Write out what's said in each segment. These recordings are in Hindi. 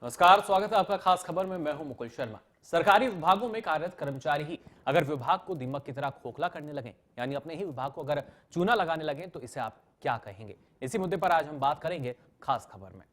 नमस्कार, स्वागत है आपका खास खबर में। मैं हूं मुकुल शर्मा। सरकारी विभागों में कार्यरत कर्मचारी ही अगर विभाग को दीमक की तरह खोखला करने लगे, यानी अपने ही विभाग को अगर चूना लगाने लगे, तो इसे आप क्या कहेंगे? इसी मुद्दे पर आज हम बात करेंगे खास खबर में।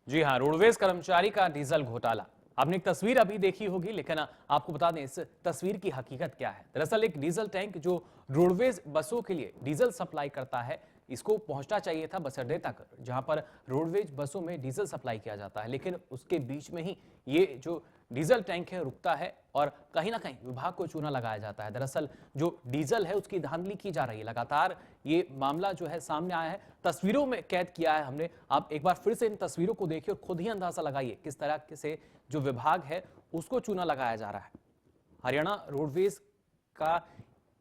जी हां, रोडवेज कर्मचारी का डीजल घोटाला। आपने एक तस्वीर अभी देखी होगी, लेकिन आपको बता दें इस तस्वीर की हकीकत क्या है। दरअसल एक डीजल टैंक जो रोडवेज बसों के लिए डीजल सप्लाई करता है, इसको पहुंचना चाहिए था बस अड्डे तक, जहां पर रोडवेज बसों में डीजल सप्लाई किया जाता है। लेकिन उसके बीच में ही ये जो डीजल टैंक है रुकता है और कहीं ना कहीं विभाग को चूना लगाया जाता है। दरअसल जो डीजल है उसकी धांधली की जा रही है। लगातार ये मामला जो है सामने आया है, तस्वीरों में कैद किया है हमने। आप एक बार फिर से इन तस्वीरों को देखिए और खुद ही अंदाजा लगाइए किस तरह से जो विभाग है उसको चूना लगाया जा रहा है। हरियाणा रोडवेज का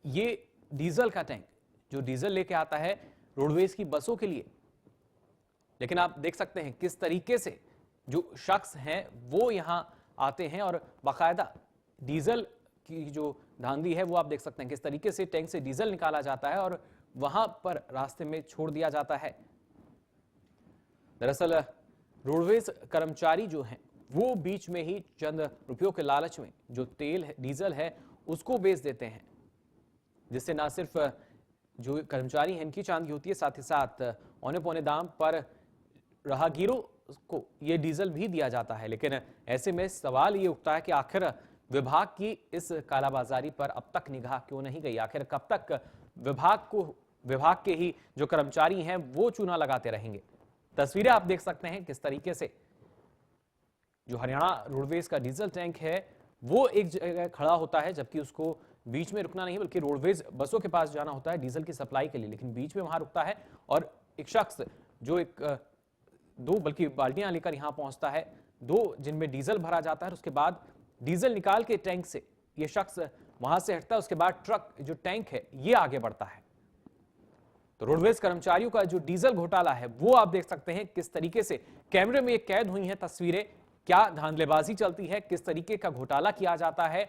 ये डीजल का टैंक जो डीजल लेके आता है रोडवेज की बसों के लिए, लेकिन आप देख सकते हैं किस तरीके से जो शख्स हैं वो यहां आते हैं और बाकायदा डीजल की जो धांधली है वो आप देख सकते हैं किस तरीके से टैंक से डीजल निकाला जाता है और वहां पर रास्ते में छोड़ दिया जाता है। दरअसल रोडवेज कर्मचारी जो हैं वो बीच में ही चंद रुपयों के लालच में जो तेल है, डीजल है, उसको बेच देते हैं, जिससे ना सिर्फ जो कर्मचारी हैं इनकी चांदी होती है, साथ ही साथ औने पौने दाम पर राहगीरों को ये डीजल भी दिया जाता है। लेकिन ऐसे में सवाल ये उठता है कि आखिर विभाग की इस कालाबाजारी पर अब तक निगाह क्यों नहीं गई? आखिर कब तक विभाग के ही जो कर्मचारी हैं वो चूना लगाते रहेंगे? तस्वीरें आप देख सकते हैं किस तरीके से जो हरियाणा रोडवेज का डीजल टैंक है वो एक जगह खड़ा होता है, जबकि उसको बीच में रुकना नहीं बल्कि रोडवेज बसों के पास जाना होता है डीजल की सप्लाई के लिए, लेकिन बीच में वहां रुकता है और एक शख्स जो दो बल्कि बाल्टियां लेकर यहां पहुंचता है, दो जिनमें डीजल भरा जाता है। उसके बाद डीजल निकाल के टैंक से ये शख्स वहां से हटता है। उसके बाद ट्रक जो टैंक है ये आगे बढ़ता है। तो रोडवेज कर्मचारियों का जो डीजल घोटाला है वो आप देख सकते हैं किस तरीके से कैमरे में कैद हुई हैं तस्वीरें। क्या धांधलेबाजी चलती है, किस तरीके का घोटाला किया जाता है।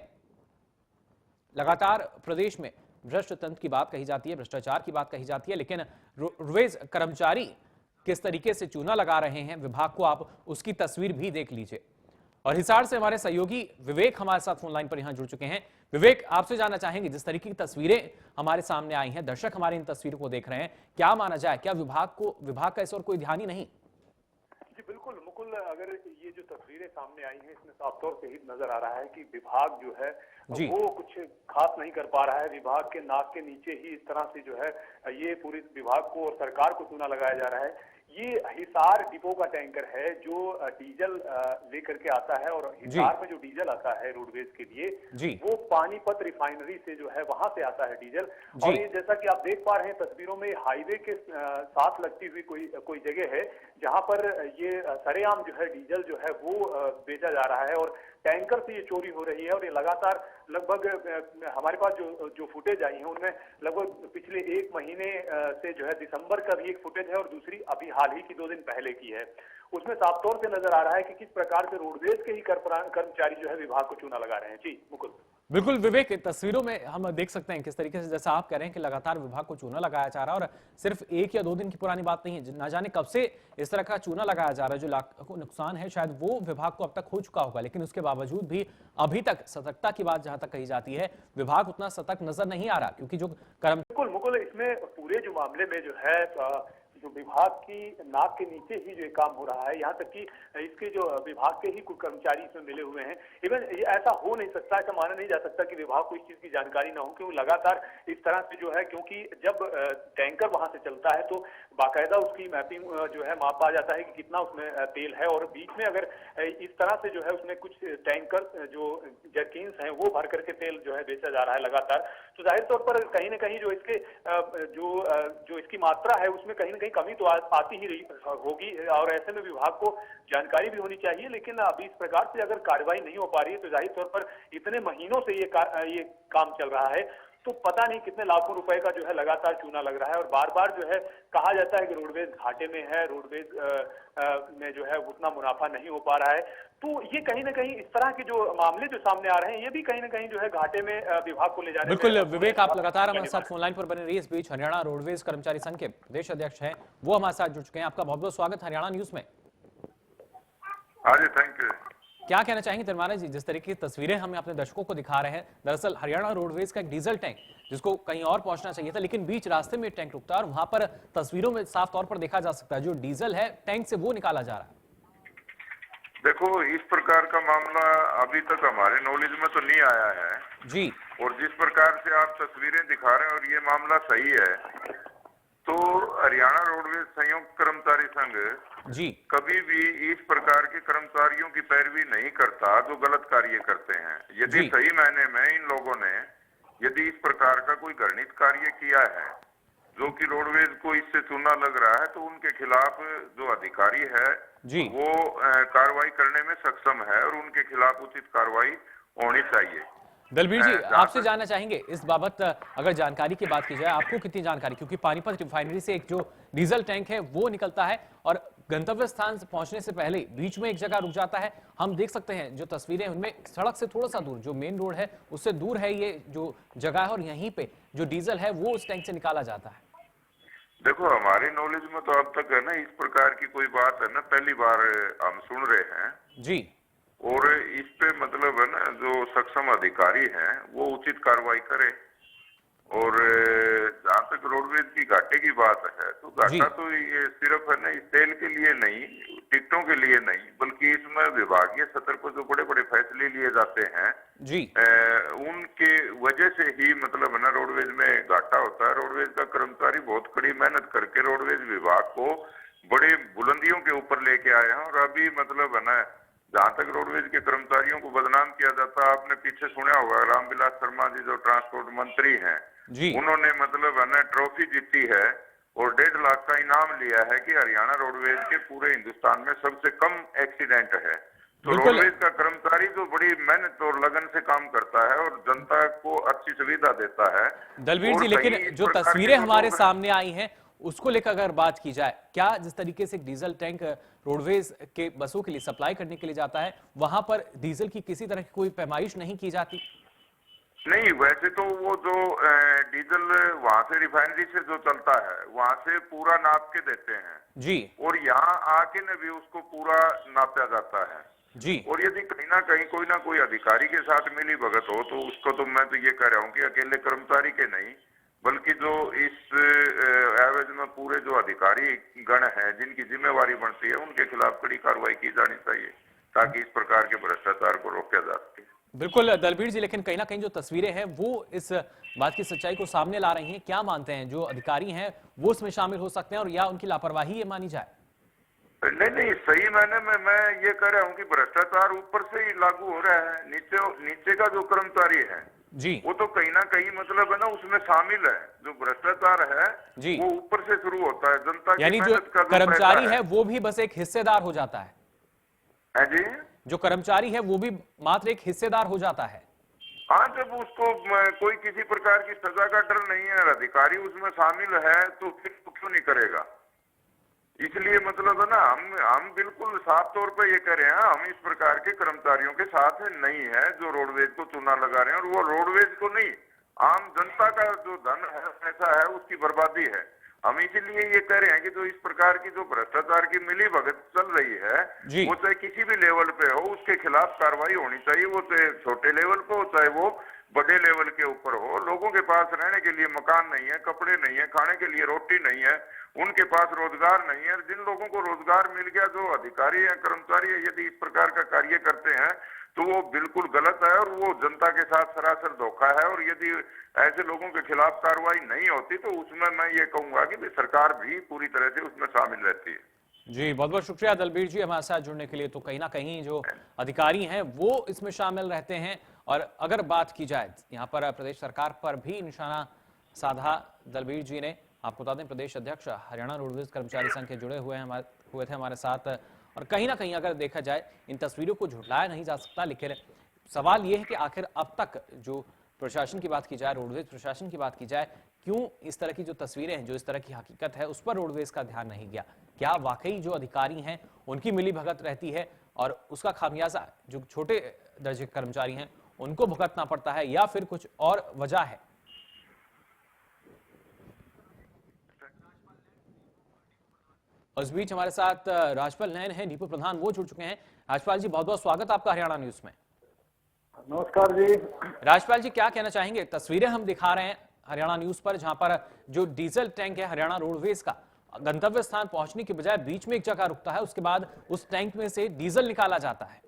लगातार प्रदेश में भ्रष्ट तंत्र की बात कही जाती है, भ्रष्टाचार की बात कही जाती है, लेकिन रोडवेज कर्मचारी किस तरीके से चूना लगा रहे हैं विभाग को, आप उसकी तस्वीर भी देख लीजिए। और हिसार से हमारे सहयोगी विवेक हमारे साथ फोन लाइन पर यहां जुड़ चुके हैं। विवेक, आपसे जानना चाहेंगे, जिस तरीके की तस्वीरें हमारे सामने आई हैं, दर्शक हमारे इन तस्वीरों को देख रहे हैं, क्या माना जाए, क्या विभाग का इस और कोई ध्यान ही नहीं? जी बिल्कुल मुकुल, अगर ये जो तस्वीरें सामने आई हैं इसमें साफ तौर से ही नजर आ रहा है कि विभाग जो है वो कुछ खास नहीं कर पा रहा है। विभाग के नाक के नीचे ही इस तरह से जो है ये पूरे विभाग को और सरकार को चूना लगाया जा रहा है। ये हिसार डिपो का टैंकर है जो डीजल लेकर के आता है और हिसार में जो डीजल आता है रोडवेज के लिए वो पानीपत रिफाइनरी से जो है वहां से आता है डीजल। और ये जैसा कि आप देख पा रहे हैं तस्वीरों में हाईवे के साथ लगती हुई कोई जगह है जहां पर ये सरेआम जो है डीजल जो है वो बेचा जा रहा है और टैंकर से ये चोरी हो रही है। और ये लगातार लगभग हमारे पास जो फुटेज आई है उनमें लगभग पिछले एक महीने से जो है दिसंबर का भी एक फुटेज है और दूसरी अभी हाल ही की 2 दिन पहले की है। उसमें साफ तौर से नजर आ रहा है कि किस प्रकार से रोडवेज के ही कर्मचारी जो है विभाग को चूना लगा रहे हैं। जी मुकुल। बिल्कुल विवेक, तस्वीरों में हम देख सकते हैं किस तरीके से, जैसा आप कह रहे हैं कि लगातार विभाग को चूना लगाया जा रहा है और सिर्फ 1 या 2 दिन की पुरानी बात नहीं है, ना जाने कब से इस तरह का चूना लगाया जा रहा है। जो लाखों नुकसान है शायद वो विभाग को अब तक हो चुका होगा, लेकिन उसके बावजूद भी अभी तक सतर्कता की बात जहां तक कही जाती है, विभाग उतना सतर्क नजर नहीं आ रहा, क्योंकि जो बिल्कुल मुकुल, इसमें पूरे जो मामले में जो है जो विभाग की नाक के नीचे ही जो काम हो रहा है, यहाँ तक कि इसके जो विभाग के ही कुछ कर्मचारी इसमें मिले हुए हैं। इवन ये ऐसा हो नहीं सकता, ऐसा माना नहीं जा सकता कि विभाग को इस चीज की जानकारी ना हो, क्योंकि लगातार इस तरह से जो है, क्योंकि जब टैंकर वहां से चलता है तो बाकायदा उसकी मैपिंग जो है मापा जाता है कि कितना उसमें तेल है। और बीच में अगर इस तरह से जो है उसमें कुछ टैंकर जो जर्किन्स हैं वो भर करके तेल जो है बेचा जा रहा है लगातार, तो जाहिर तौर पर कहीं ना कहीं जो इसके जो इसकी मात्रा है उसमें कहीं ना कहीं कमी तो आती ही होगी। और ऐसे में विभाग को जानकारी भी होनी चाहिए, लेकिन अभी इस प्रकार से अगर कार्रवाई नहीं हो पा रही है तो जाहिर तौर पर इतने महीनों से ये काम चल रहा है तो पता नहीं कितने लाखों रुपए का जो है लगातार चूना लग रहा है। और बार बार जो है कहा जाता है कि रोडवेज घाटे में है, रोडवेज में जो है उतना मुनाफा नहीं हो पा रहा है। तो ये कहीं ना कहीं इस तरह के जो मामले जो सामने आ रहे हैं, ये भी कहीं ना कहीं जो है घाटे में विभाग को ले जाने बिल्कुल में विवेक, आप लगातार हमारे साथ फोन लाइन पर बने रहिए। इस बीच हरियाणा रोडवेज कर्मचारी संघ के प्रदेश अध्यक्ष हैं, वो हमारे साथ जुड़ चुके हैं। आपका बहुत बहुत स्वागत हरियाणा न्यूज में। हाँ जी, थैंक यू। क्या कहना चाहेंगे धर्मारा जी, जिस तरीके की तस्वीरें हमें अपने दर्शकों को दिखा रहे हैं, दरअसल हरियाणा रोडवेज का एक डीजल टैंक जिसको कहीं और पहुंचना चाहिए था, लेकिन बीच रास्ते में टैंक रुकता है और वहां पर तस्वीरों में साफ तौर पर देखा जा सकता है जो डीजल है टैंक से वो निकाला जा रहा है। देखो, इस प्रकार का मामला अभी तक हमारे नॉलेज में तो नहीं आया है जी। और जिस प्रकार से आप तस्वीरें दिखा रहे हैं और ये मामला सही है, तो हरियाणा रोडवेज संयुक्त कर्मचारी संघ जी कभी भी इस प्रकार के कर्मचारियों की पैरवी नहीं करता जो गलत कार्य करते हैं। यदि सही मायने में इन लोगों ने यदि इस प्रकार का कोई घृणित कार्य किया है जो कि रोडवेज को इससे चूना लग रहा है, तो उनके खिलाफ जो अधिकारी है वो कार्रवाई करने में सक्षम है और उनके खिलाफ उचित कार्रवाई होनी चाहिए। दलबीर जी, आपसे जानना चाहेंगे इस बाबत, अगर जानकारी की बात की जाए, आपको कितनी जानकारी, क्योंकि पानीपत रिफाइनरी से एक जो डीजल टैंक है वो निकलता है और गंतव्य स्थान से पहुंचने से पहले बीच में एक जगह रुक जाता है। हम देख सकते हैं जो तस्वीरें उनमें सड़क से थोड़ा सा दूर, जो मेन रोड है उससे दूर है ये जो जगह है, और यहीं पे जो डीजल है वो उस टैंक से निकाला जाता है। देखो, हमारे नॉलेज में तो अब तक है ना इस प्रकार की कोई बात है ना पहली बार हम सुन रहे हैं जी। और इस पे मतलब है ना जो सक्षम अधिकारी हैं वो उचित कार्रवाई करे। और जहाँ तक रोडवेज की घाटे की बात है, तो घाटा तो ये सिर्फ है ना इस तेल के लिए नहीं, टिकटों के लिए नहीं, बल्कि इसमें विभागीय स्तर पर जो बड़े बड़े फैसले लिए जाते हैं जी उनके वजह से ही मतलब है ना रोडवेज में घाटा होता है। रोडवेज का कर्मचारी बहुत कड़ी मेहनत करके रोडवेज विभाग को बड़े बुलंदियों के ऊपर लेके आए हैं। और अभी मतलब है ना जहाँ तक रोडवेज के कर्मचारियों को बदनाम किया जाता है, आपने पीछे सुना होगा रामविलास शर्मा जी जो ट्रांसपोर्ट मंत्री हैं, उन्होंने मतलब है ना ट्रॉफी जीती है और 1.5 लाख का इनाम लिया है कि हरियाणा रोडवेज के पूरे हिंदुस्तान में सबसे कम एक्सीडेंट है। तो रोडवेज का कर्मचारी जो बड़ी मेहनत और लगन से काम करता है और जनता को अच्छी सुविधा देता है। दलबीर जी, लेकिन जो तस्वीरें हमारे सामने आई हैं उसको लेकर अगर बात की जाए, क्या जिस तरीके से डीजल टैंक रोडवेज के बसों के लिए सप्लाई करने के लिए जाता है, वहां पर डीजल की किसी तरह की कोई पैमाइश नहीं की जाती? नहीं, वैसे तो वो जो डीजल वहां से रिफाइनरी से जो चलता है वहां से पूरा नाप के देते हैं जी, और यहाँ आके न भी उसको पूरा नापा जाता है जी। और यदि कहीं ना कोई अधिकारी के साथ मिली भगत हो तो उसको तो मैं तो ये कह रहा हूँ कि अकेले कर्मचारी के नहीं, बल्कि जो इस एवज में पूरे जो अधिकारी गण हैं जिनकी जिम्मेवारी बनती है उनके खिलाफ कड़ी कार्रवाई की जानी चाहिए ताकि इस प्रकार के भ्रष्टाचार को रोका जा सके। बिल्कुल दलबीर जी, लेकिन कहीं ना कहीं जो तस्वीरें हैं वो इस बात की सच्चाई को सामने ला रही हैं। क्या मानते हैं जो अधिकारी हैं वो इसमें शामिल हो सकते हैं और या उनकी लापरवाही ये मानी जाए? नहीं, सही मायने में मैं ये कह रहा हूँ कि भ्रष्टाचार ऊपर से ही लागू हो रहा है। नीचे का जो कर्मचारी है जी, वो तो कहीं ना कहीं मतलब है ना उसमें शामिल है। जो भ्रष्टाचार है जी, वो ऊपर से शुरू होता है, जनता की यानी जो मेहनत का कर्मचारी है वो भी बस एक हिस्सेदार हो जाता है जी। जो कर्मचारी है वो भी मात्र एक हिस्सेदार हो जाता है। हाँ, जब उसको कोई किसी प्रकार की सजा का डर नहीं है, अधिकारी उसमें शामिल है तो फिर तो क्यों नहीं करेगा। इसलिए मतलब है ना हम बिल्कुल साफ तौर पे ये कह रहे हैं, हम इस प्रकार के कर्मचारियों के साथ नहीं है जो रोडवेज को चूना लगा रहे हैं। और वो रोडवेज को नहीं, आम जनता का जो धन है पैसा है उसकी बर्बादी है। हम इसीलिए ये कह रहे हैं कि जो इस प्रकार की जो भ्रष्टाचार की मिली भगत चल रही है वो चाहे किसी भी लेवल पे हो उसके खिलाफ कार्रवाई होनी चाहिए। वो चाहे छोटे लेवल पे हो चाहे वो बड़े लेवल के ऊपर हो। लोगों के पास रहने के लिए मकान नहीं है, कपड़े नहीं है, खाने के लिए रोटी नहीं है, उनके पास रोजगार नहीं है। जिन लोगों को रोजगार मिल गया, जो अधिकारी है कर्मचारी है, यदि इस प्रकार का कार्य करते हैं तो वो बिल्कुल गलत है और वो जनता के साथ सरासर धोखा है। और यदि ऐसे लोगों के खिलाफ कार्रवाई नहीं होती तो उसमें मैं ये कहूंगा कि सरकार भी पूरी तरह से उसमें शामिल रहती है। जी, बहुत बहुत शुक्रिया दलबीर जी हमारे साथ जुड़ने के लिए। तो कहीं ना कहीं जो अधिकारी हैं वो इसमें शामिल रहते हैं। और अगर बात की जाए यहाँ पर प्रदेश सरकार पर भी निशाना साधा दलबीर जी ने। आपको बता दें प्रदेश अध्यक्ष हरियाणा रोडवेज कर्मचारी संघ के जुड़े हुए थे हमारे साथ। और कहीं ना कहीं अगर देखा जाए इन तस्वीरों को झुठलाया नहीं जा सकता, लेकिन सवाल यह है कि आखिर अब तक जो प्रशासन की बात की जाए, रोडवेज प्रशासन की बात की जाए, क्यों इस तरह की जो तस्वीरें हैं, जो इस तरह की हकीकत है, उस पर रोडवेज का ध्यान नहीं गया? क्या वाकई जो अधिकारी हैं उनकी मिलीभगत रहती है और उसका खामियाजा जो छोटे दर्जे के कर्मचारी हैं उनको भुगतना पड़ता है, या फिर कुछ और वजह है? उस बीच हमारे साथ राजपाल नयन है, डिपो प्रधान, वो जुड़ चुके हैं। राजपाल जी, बहुत बहुत स्वागत आपका हरियाणा न्यूज में। नमस्कार जी। राजपाल जी, क्या कहना चाहेंगे? तस्वीरें हम दिखा रहे हैं हरियाणा न्यूज पर, जहां पर जो डीजल टैंक है हरियाणा रोडवेज का, गंतव्य स्थान पहुंचने के बजाय बीच में एक जगह रुकता है, उसके बाद उस टैंक में से डीजल निकाला जाता है।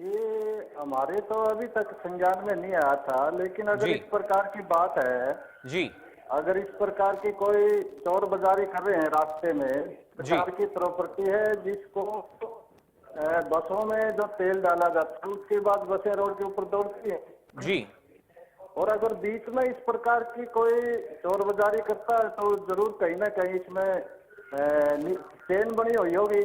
ये हमारे तो अभी तक संज्ञान में नहीं आया था, लेकिन अगर इस प्रकार की बात है जी, अगर इस प्रकार की कोई चोर बाजारी कर रहे हैं रास्ते में, सरकार की प्रॉपर्टी है जिसको बसों में जो तेल डाला जाता है उसके बाद बसें रोड के ऊपर दौड़ती है जी, और अगर बीच में इस प्रकार की कोई चोर बाजारी करता है तो जरूर कहीं ना कहीं इसमें चेन बनी हुई होगी।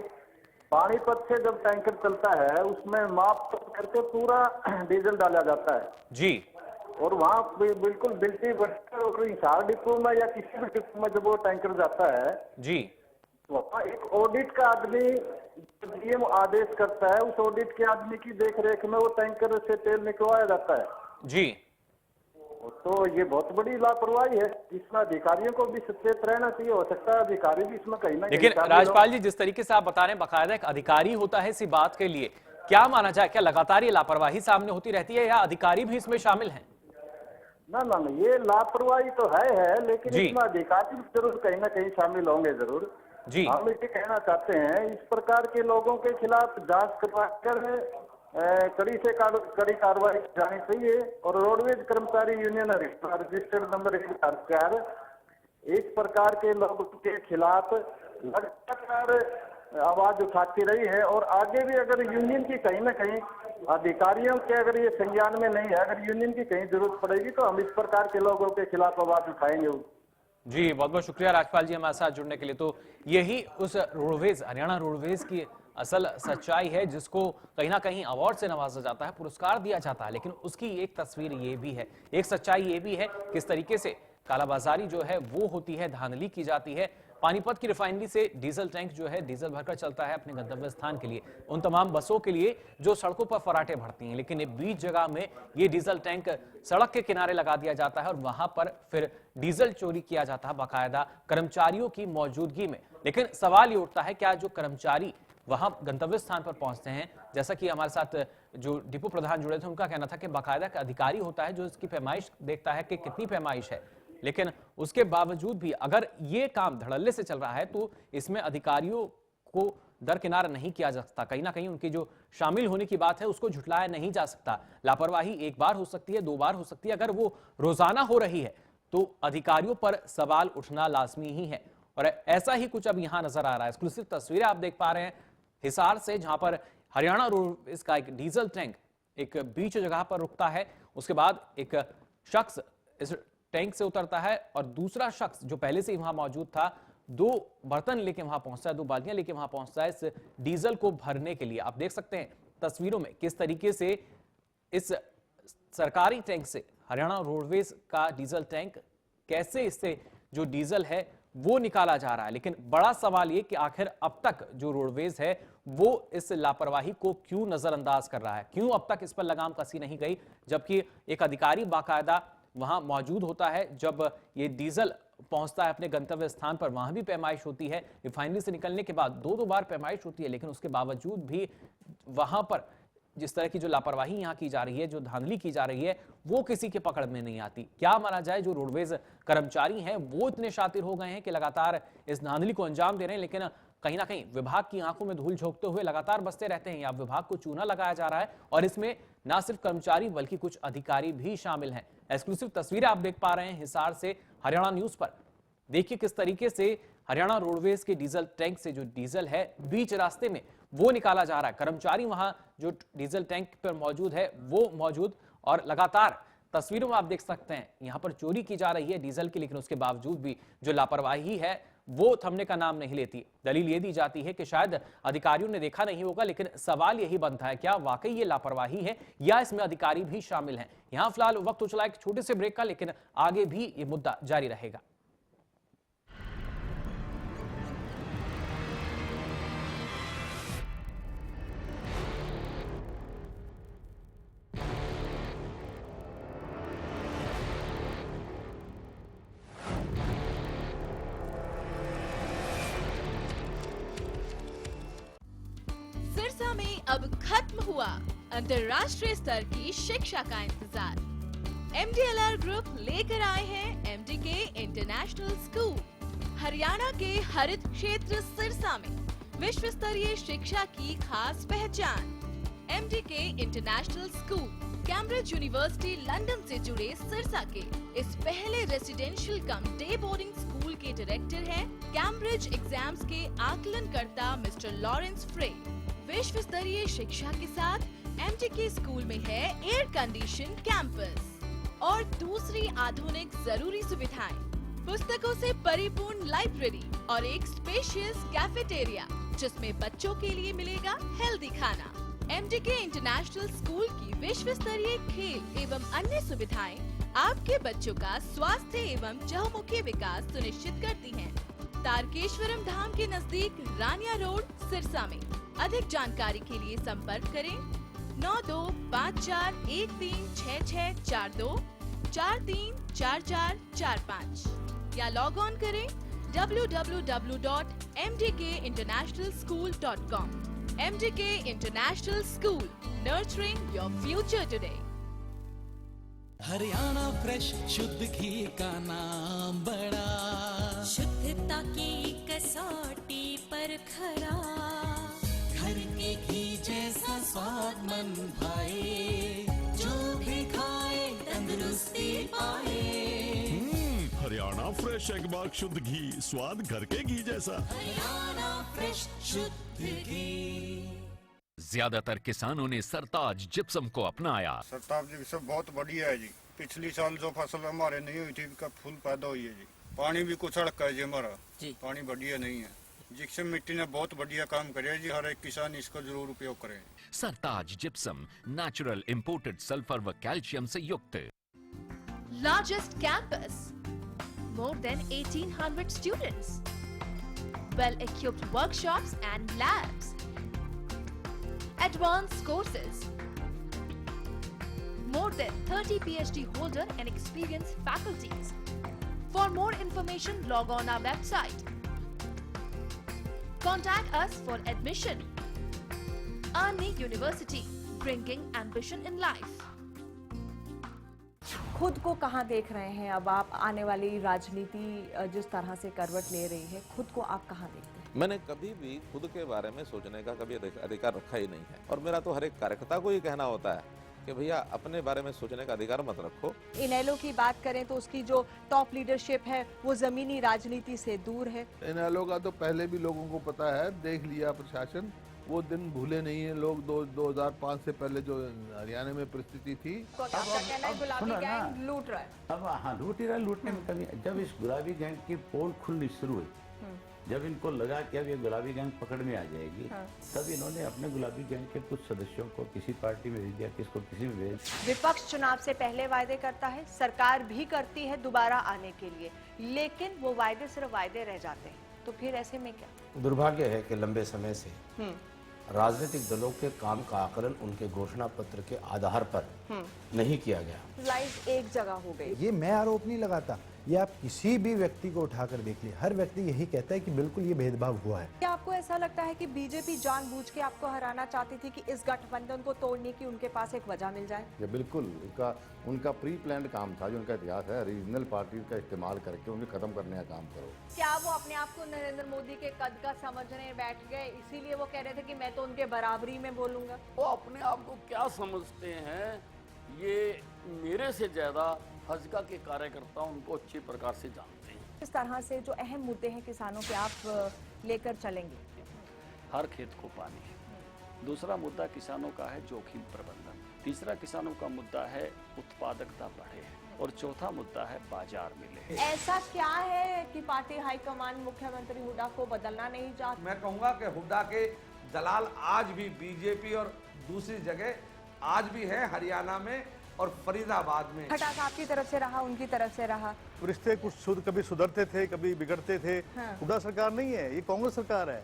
पानीपत से जब टैंकर चलता है उसमें माप करके पूरा डीजल डाला जाता है जी, और वहाँ बिल्कुल बिल्टी और हिसार डिपो में या किसी भी डिपो में जब वो टैंकर जाता है जी, वहाँ एक ऑडिट का आदमी डीएम आदेश करता है, उस ऑडिट के आदमी की देख रेख में वो टैंकर से तेल निकलवाया जाता है जी। तो ये बहुत बड़ी लापरवाही है, इसमें अधिकारियों को भी सचेत रहना चाहिए। हो सकता है अधिकारी भी इसमें कहीं ना कहीं। लेकिन राजपाल जी, जिस तरीके से आप बता रहे हैं, बाकायदा एक अधिकारी होता है इसी बात के लिए, क्या माना जाए? क्या लगातार ये लापरवाही सामने होती रहती है या अधिकारी भी इसमें शामिल हैं? ना ना ना, ये लापरवाही तो है लेकिन इसमें अधिकारी जरूर कहीं ना कहीं शामिल होंगे जरूर जी। हम ये कहना चाहते हैं इस प्रकार के लोगों के खिलाफ जांच करवाकर कड़ी से कड़ी कार्रवाई जानी चाहिए और रोडवेज कर्मचारी यूनियन रजिस्टर्ड नंबर 1 इस प्रकार के लोगों के खिलाफ लगातार आवाज उठाती रही है और आगे भी अगर यूनियन की कहीं ना कहीं अधिकारियों के अगर ये संज्ञान में नहीं है, अगर यूनियन की कहीं जरूरत पड़ेगी तो हम इस प्रकार के लोगों के खिलाफ आवाज उठाएंगे। जी, बहुत बहुत शुक्रिया राजपाल जी हमारे साथ जुड़ने के लिए। तो यही उस रोडवेज, हरियाणा रोडवेज की असल सच्चाई है, जिसको कहीं ना कहीं अवार्ड से नवाजा जाता है, पुरस्कार दिया जाता है, लेकिन उसकी एक तस्वीर ये भी है, एक सच्चाई ये भी है किस तरीके से कालाबाजारी जो है वो होती है, धांधली की जाती है। पानीपत की रिफाइनरी से डीजल टैंक जो है डीजल भरकर चलता है अपने गंतव्य स्थान के लिए, उन तमाम बसों के लिए जो सड़कों पर फराटे भरती हैं, लेकिन ये बीच जगह में ये डीजल टैंक सड़क के किनारे लगा दिया जाता है और वहां पर फिर डीजल चोरी किया जाता है बाकायदा कर्मचारियों की मौजूदगी में। लेकिन सवाल ये उठता है, क्या जो कर्मचारी वहां गंतव्य स्थान पर पहुंचते हैं, जैसा कि हमारे साथ जो डिपो प्रधान जुड़े थे उनका कहना था कि बाकायदा का अधिकारी होता है जो इसकी पैमाइश देखता है कि कितनी पैमाइश है, लेकिन उसके बावजूद भी अगर ये काम धड़ल्ले से चल रहा है तो इसमें अधिकारियों को दरकिनार नहीं किया जा सकता। कहीं ना कहीं उनकी जो शामिल होने की बात है उसको झुटलाया नहीं जा सकता। लापरवाही एक बार हो सकती है, 2 बार हो सकती है, अगर वो रोजाना हो रही है तो अधिकारियों पर सवाल उठना लाजमी ही है और ऐसा ही कुछ अब यहां नजर आ रहा है। एक्सक्लूसिव तस्वीरें आप देख पा रहे हैं हिसार से, जहां पर हरियाणा रोडवेज का एक डीजल टैंक एक बीच जगह पर रुकता है, उसके बाद एक शख्स इस टैंक से उतरता है और दूसरा शख्स जो पहले से ही वहां मौजूद था 2 बर्तन लेके वहां पहुंचता है, 2 बाल्टियां लेके वहां पहुंचता है इस डीजल को भरने के लिए। आप देख सकते हैं तस्वीरों में किस तरीके से इस सरकारी टैंक से हरियाणा रोडवेज का डीजल टैंक कैसे इससे जो डीजल है वो निकाला जा रहा है। लेकिन बड़ा सवाल ये कि आखिर अब तक जो रोडवेज है वो इस लापरवाही को क्यों नजरअंदाज कर रहा है, क्यों अब तक इस पर लगाम कसी नहीं गई, जबकि एक अधिकारी बाकायदा वहां मौजूद होता है। जब ये डीजल पहुंचता है अपने गंतव्य स्थान पर, वहां भी पैमाइश होती है, रिफाइनरी से निकलने के बाद 2-2 बार पैमाइश होती है, लेकिन उसके बावजूद भी वहां पर जिस तरह की जो लापरवाही यहां की जा रही है, जो धांधली की जा रही है, वो किसी के पकड़ में नहीं आती। क्या माना जाए, जो रोडवेज कर्मचारी हैं वो इतने शातिर हो गए हैं कि लगातार इस धांधली को अंजाम दे रहे हैं, लेकिन कहीं ना कहीं विभाग की आंखों में धूल झोंकते हुए लगातार बसते रहते हैं, या विभाग को चूना लगाया जा रहा है और इसमें ना सिर्फ कर्मचारी बल्कि कुछ अधिकारी भी शामिल हैं। एक्सक्लूसिव तस्वीरें आप देख पा रहे हैं हिसार से हरियाणा न्यूज पर। देखिए किस तरीके से हरियाणा रोडवेज के डीजल टैंक से जो डीजल है बीच रास्ते में वो निकाला जा रहा है। कर्मचारी वहां जो डीजल टैंक पर मौजूद है वो मौजूद, और लगातार तस्वीरों में आप देख सकते हैं यहां पर चोरी की जा रही है डीजल की, लेकिन उसके बावजूद भी जो लापरवाही है वो थमने का नाम नहीं लेती। दलील ये दी जाती है कि शायद अधिकारियों ने देखा नहीं होगा, लेकिन सवाल यही बनता है, क्या वाकई ये लापरवाही है या इसमें अधिकारी भी शामिल हैं? यहां फिलहाल वक्त हो चला एक छोटे से ब्रेक का, लेकिन आगे भी ये मुद्दा जारी रहेगा। सिरसा में अब खत्म हुआ अंतर्राष्ट्रीय स्तर की शिक्षा का इंतजार। MDLR ग्रुप लेकर आए हैं MDK इंटरनेशनल स्कूल। हरियाणा के हरित क्षेत्र सिरसा में विश्व स्तरीय शिक्षा की खास पहचान। MDK international school Cambridge university London से जुड़े सिरसा के इस पहले रेसिडेंशियल कम डे बोर्डिंग स्कूल के डायरेक्टर हैं कैम्ब्रिज एग्जाम्स के आकलनकर्ता मिस्टर लॉरेंस फ्रे। विश्व स्तरीय शिक्षा के साथ MDK स्कूल में है एयर कंडीशन कैंपस और दूसरी आधुनिक जरूरी सुविधाएं, पुस्तकों से परिपूर्ण लाइब्रेरी और एक स्पेशियस कैफेटेरिया जिसमें बच्चों के लिए मिलेगा हेल्दी खाना। MDK इंटरनेशनल स्कूल की विश्व स्तरीय खेल एवं अन्य सुविधाएं आपके बच्चों का स्वास्थ्य एवं चहुमुखी विकास सुनिश्चित करती हैं। तारकेश्वरम धाम के नजदीक रानिया रोड सिरसा में। अधिक जानकारी के लिए संपर्क करें 9254136642 434445 या लॉग ऑन करें www.mdkinternationalschool.com। MDK International School, nurturing your future today। Haryana fresh शुद्ध घी का नाम बड़ा, शुद्धता की कसौटी पर खरा, घर के घी जैसा स्वाद मन भाए, जो भी खाए तंदुरुस्ती पाए। हरियाणा फ्रेश एगबाग शुद्ध घी, स्वाद घर के घी जैसा। हरियाणा फ्रेश शुद्ध घी। ज्यादातर किसानों ने सरताज जिप्सम को अपनाया। सरताज जिप्सम बहुत बढ़िया है जी। पिछली साल जो फसल हमारे नहीं हुई थी का फूल पैदा हुई है जी। पानी भी कुछ अड़का है जी हमारा जी, पानी बढ़िया नहीं है। जिप्सम मिट्टी ने बहुत बढ़िया काम करे जी, हर एक किसान इसका जरूर उपयोग करे। सरताज जिप्सम नेचुरल इंपोर्टेड सल्फर व कैल्शियम से युक्त। Largest campus, more than 1800 students, well-equipped workshops and labs, advanced courses, more than 30 PhD holder and experienced faculties. For more information, log on our website. Contact us for admission. Arni University, bringing ambition in life. खुद को कहाँ देख रहे हैं अब आप? आने वाली राजनीति जिस तरह से करवट ले रही है, खुद को आप कहाँ देखते हैं? मैंने कभी भी खुद के बारे में सोचने का कभी अधिकार रखा ही नहीं है, और मेरा तो हर एक कार्यकर्ता को ही कहना होता है कि भैया अपने बारे में सोचने का अधिकार मत रखो। इनेलो की बात करें तो उसकी जो टॉप लीडरशिप है वो जमीनी राजनीति से दूर है। इनेलो का तो पहले भी लोगों को पता है, देख लिया प्रशासन, वो दिन भूले नहीं है लोग। 2005 से पहले जो हरियाणा में परिस्थिति थी, गुलाबी गैंग लूट रहा है। अब हाँ लूट ही रहा है, लूटने में कमी। जब इस गुलाबी गैंग की पोल खुलनी शुरू हुई, जब इनको लगा कि अब ये गुलाबी गैंग पकड़ में आ जाएगी, तब इन्होंने अपने गुलाबी गैंग के कुछ सदस्यों को किसी पार्टी में भेज दिया, किसको किसी में भेज। विपक्ष चुनाव से पहले वायदे करता है, सरकार भी करती है दोबारा आने के लिए, लेकिन वो वायदे सिर्फ वायदे रह जाते हैं। तो फिर ऐसे में क्या? दुर्भाग्य है कि लंबे समय से राजनीतिक दलों के काम का आकलन उनके घोषणा पत्र के आधार पर नहीं किया गया। लाइफ एक जगह हो गई। ये मैं आरोप नहीं लगाता, ये आप किसी भी व्यक्ति को उठाकर देख लीजिए, हर व्यक्ति यही कहता है कि बिल्कुल ये भेदभाव हुआ है। क्या आपको ऐसा लगता है कि बीजेपी जानबूझ के आपको हराना चाहती थी कि इस गठबंधन को तोड़ने की उनके पास एक वजह मिल जाए? ये बिल्कुल उनका प्री प्लान्ड काम था, जो उनका इतिहास है। रीजनल पार्टी का इस्तेमाल करके उन्हें खत्म करने का काम करो। क्या वो अपने आप को नरेंद्र मोदी के कद का समझने बैठ गए, इसीलिए वो कह रहे थे कि मैं तो उनके बराबरी में बोलूंगा? वो अपने आप को क्या समझते हैं, ये मेरे से ज्यादा हजका के कार्यकर्ता उनको अच्छी प्रकार से जानते हैं। इस तरह से जो अहम मुद्दे हैं किसानों के, आप लेकर चलेंगे? हर खेत को पानी। दूसरा मुद्दा किसानों का है जोखिम प्रबंधन। तीसरा किसानों का मुद्दा है उत्पादकता बढ़े और चौथा मुद्दा है बाजार मिले। ऐसा क्या है कि पार्टी हाईकमान मुख्यमंत्री हुड्डा को बदलना नहीं चाहती? मैं कहूंगा कि हुड्डा के दलाल आज भी बीजेपी और दूसरी जगह आज भी है, हरियाणा में और फरीदाबाद में। खटास आपकी तरफ से रहा, उनकी तरफ से रहा। रिश्ते कुछ कभी सुधरते थे, कभी बिगड़ते थे। हुड्डा सरकार नहीं है, ये कांग्रेस सरकार है।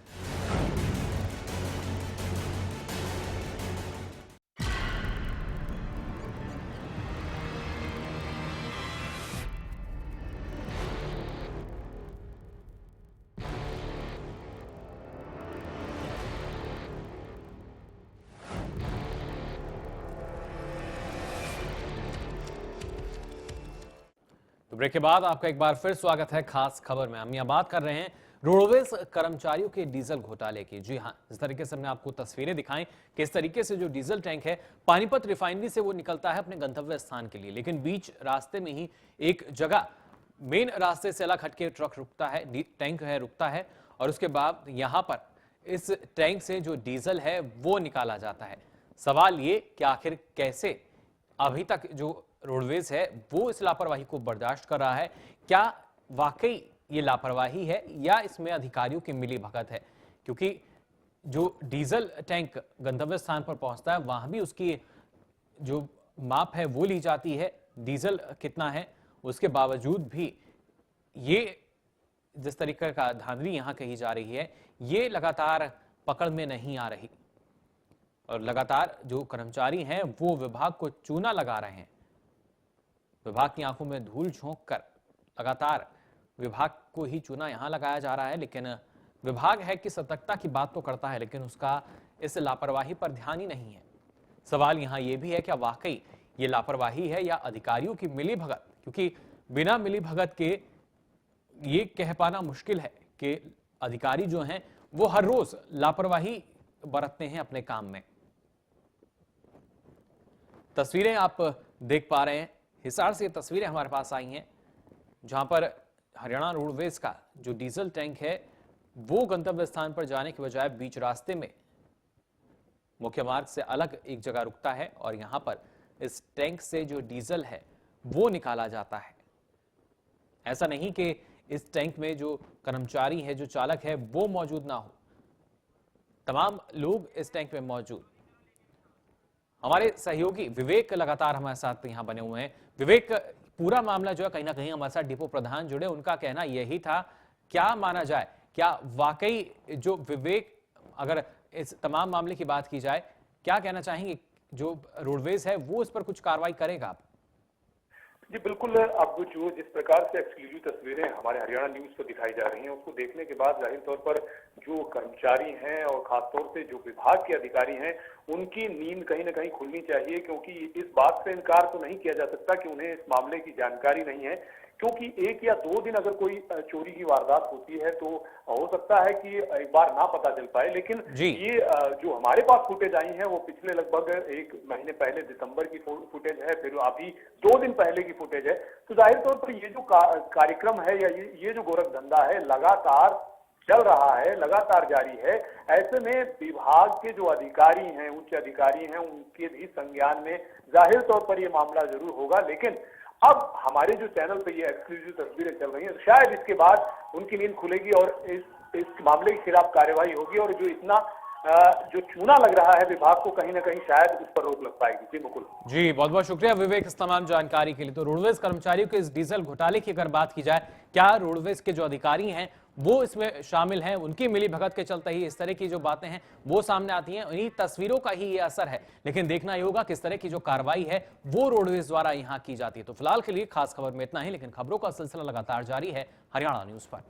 तो ब्रेक के बाद आपका एक बार फिर स्वागत है खास खबर में। हम यहाँ बात कर रहे हैं रोडवेज कर्मचारियों के डीजल घोटाले की। जी हाँ, जिस तरीके से हमने आपको तस्वीरें दिखाई कि इस तरीके से जो डीजल टैंक है पानीपत रिफाइनरी से वो निकलता है अपने गंतव्य स्थान के लिए, लेकिन बीच रास्ते में ही एक जगह मेन रास्ते से अलग हटके ट्रक रुकता है, टैंक है रुकता है और उसके बाद यहाँ पर इस टैंक से जो डीजल है वो निकाला जाता है। सवाल ये कि आखिर कैसे अभी तक जो रोडवेज है वो इस लापरवाही को बर्दाश्त कर रहा है? क्या वाकई ये लापरवाही है या इसमें अधिकारियों की मिली भगत है? क्योंकि जो डीजल टैंक गंतव्य स्थान पर पहुंचता है वहां भी उसकी जो माप है वो ली जाती है, डीजल कितना है, उसके बावजूद भी ये जिस तरीके का धांधली यहां कही जा रही है ये लगातार पकड़ में नहीं आ रही और लगातार जो कर्मचारी हैं वो विभाग को चूना लगा रहे हैं। विभाग की आंखों में धूल झोंक कर लगातार विभाग को ही चूना यहां लगाया जा रहा है, लेकिन विभाग है कि सतर्कता की बात तो करता है लेकिन उसका इस लापरवाही पर ध्यान ही नहीं है। सवाल यहां यह भी है क्या वाकई ये लापरवाही है या अधिकारियों की मिली भगत? क्योंकि बिना मिली भगत के ये कह पाना मुश्किल है कि अधिकारी जो हैं वो हर रोज लापरवाही बरतते हैं अपने काम में। तस्वीरें आप देख पा रहे हैं, हिसार से तस्वीरें हमारे पास आई हैं जहां पर हरियाणा रोडवेज का जो डीजल टैंक है वो गंतव्य स्थान पर जाने के बजाय बीच रास्ते में मुख्य मार्ग से अलग एक जगह रुकता है और यहां पर इस टैंक से जो डीजल है वो निकाला जाता है। ऐसा नहीं कि इस टैंक में जो कर्मचारी है, जो चालक है वो मौजूद ना हो, तमाम लोग इस टैंक में मौजूद। हमारे सहयोगी विवेक लगातार हमारे साथ यहां बने हुए हैं। विवेक, पूरा मामला जो है कहीं ना कहीं हमारे साथ डिपो प्रधान जुड़े, उनका कहना यही था, क्या माना जाए, क्या वाकई जो विवेक अगर इस तमाम मामले की बात की जाए क्या कहना चाहेंगे, जो रोडवेज है वो इस पर कुछ कार्रवाई करेगा? आप जी बिल्कुल। अब जो जिस प्रकार से एक्सक्लूसिव तस्वीरें हमारे हरियाणा न्यूज पर दिखाई जा रही हैं उसको देखने के बाद जाहिर तौर पर जो कर्मचारी हैं और खासतौर से जो विभाग के अधिकारी हैं उनकी नींद कहीं ना कहीं खुलनी चाहिए, क्योंकि इस बात से इनकार तो नहीं किया जा सकता कि उन्हें इस मामले की जानकारी नहीं है। क्योंकि 1 या 2 दिन अगर कोई चोरी की वारदात होती है तो हो सकता है कि एक बार ना पता चल पाए, लेकिन ये जो हमारे पास फुटेज आई है वो पिछले लगभग 1 महीने पहले दिसंबर की फुटेज है, फिर अभी 2 दिन पहले की फुटेज है। तो जाहिर तौर पर ये जो कार्यक्रम है या ये जो गोरख धंधा है लगातार चल रहा है, लगातार जारी है। ऐसे में विभाग के जो अधिकारी हैं, उच्च अधिकारी हैं, उनके भी संज्ञान में जाहिर तौर पर ये मामला जरूर होगा। लेकिन अब हमारे जो चैनल पे ये एक्सक्लूसिव तस्वीरें चल रही हैं, शायद इसके बाद उनकी नींद खुलेगी और इस मामले के खिलाफ कार्रवाई होगी और जो इतना जो चूना लग रहा है विभाग को कहीं ना कहीं शायद उस पर रोक लग पाएगी। जी मुकुल जी, बहुत बहुत शुक्रिया विवेक इस तमाम जानकारी के लिए। तो रोडवेज कर्मचारियों के इस डीजल घोटाले की अगर बात की जाए, क्या रोडवेज के जो अधिकारी हैं वो इसमें शामिल हैं, उनकी मिली भगत के चलते ही इस तरह की जो बातें हैं वो सामने आती हैं, इन्हीं तस्वीरों का ही ये असर है। लेकिन देखना ही होगा किस तरह की जो कार्रवाई है वो रोडवेज द्वारा यहाँ की जाती है। तो फिलहाल के लिए खास खबर में इतना ही, लेकिन खबरों का सिलसिला लगातार जारी है हरियाणा न्यूज पर।